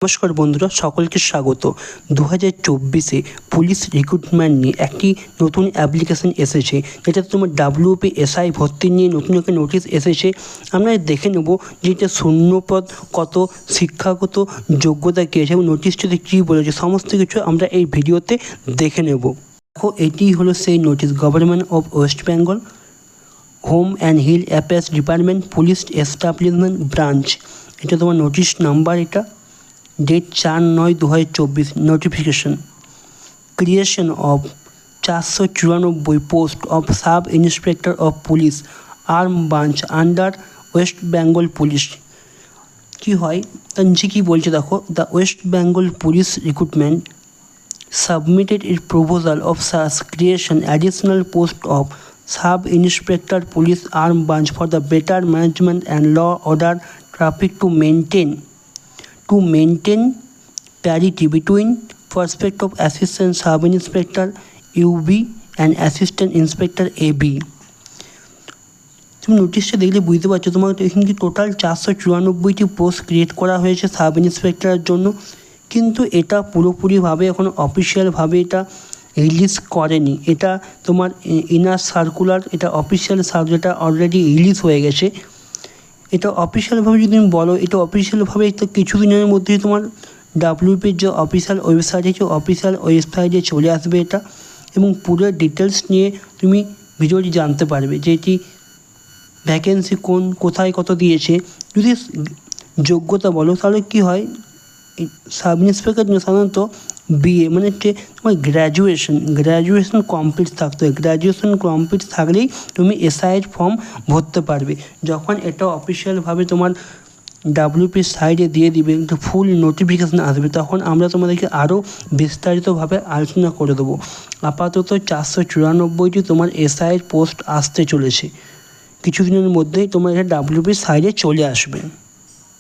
নমস্কার বন্ধুরা, সকলকে স্বাগত। 2024-এ পুলিশ রিক্রুটমেন্ট নিয়ে একটি নতুন অ্যাপ্লিকেশন এসেছে, যেটা তোমার WPSI ভর্তি নিয়ে নতুন একটা নোটিশ এসেছে। আমরা দেখে নেব যে এটা শূন্যপদ কত, শিক্ষাগত যোগ্যতা কী আছে এবং নোটিশটিতে কী বলেছে, সমস্ত কিছু আমরা এই ভিডিওতে দেখে নেব। দেখো, এটি হলো সেই notice. Government of West Bengal, home and hill affairs department, police establishment branch. এটা তোমার নোটিশ নাম্বার, এটা date 4/9/2024। Notification creation of 494 post of sub inspector of police arm branch under West Bengal police. कि है नीचे कि बोलছে देखो, the West Bengal police recruitment submitted it proposal of such creation additional post of sub inspector police arm branch for the better management and law order traffic to maintain parity between prospect of assistant sub inspector UB and assistant inspector AB। তুমি নোটিশটা দেখলে বুঝতে পারছো, তোমার এখানে total 494টি post create করা হয়েছে sub ইন্সপেক্টরের জন্য। কিন্তু এটা পুরোপুরিভাবে এখন অফিসিয়ালভাবে এটা রিলিজ করেনি। এটা তোমার ইনার সার্কুলার, এটা অফিসিয়াল সার্কুলারটা অলরেডি রিলিজ হয়ে গেছে। এটা অফিসিয়ালভাবে যদি তুমি বলো, এটা অফিসিয়ালভাবে তো কিছুদিনের মধ্যেই তোমার WPর যে অফিসিয়াল ওয়েবসাইট আছে, অফিসিয়াল ওয়েবসাইটে চলে আসবে এটা, এবং পুরো ডিটেলস নিয়ে তুমি ভিডিওটি জানতে পারবে যে এটি ভ্যাকেন্সি কোথায় কত দিয়েছে। যদি যোগ্যতা বলো তাহলে কি হয়, সাব ইন্সপেক্টর সাধারণত BA মানে হচ্ছে তোমার গ্র্যাজুয়েশন কমপ্লিট থাকতে হয়। গ্র্যাজুয়েশন কমপ্লিট থাকলেই তুমি SIর ফর্ম ভরতে পারবে। যখন এটা অফিসিয়ালভাবে তোমার WP সাইডে দিয়ে দিবে, ফুল নোটিফিকেশান আসবে, তখন আমরা তোমাদেরকে আরও বিস্তারিতভাবে আলোচনা করে দেবো। আপাতত 494টি তোমার SIর পোস্ট আসতে চলেছে, কিছুদিনের মধ্যেই তোমার এটা WP সাইডে চলে আসবে।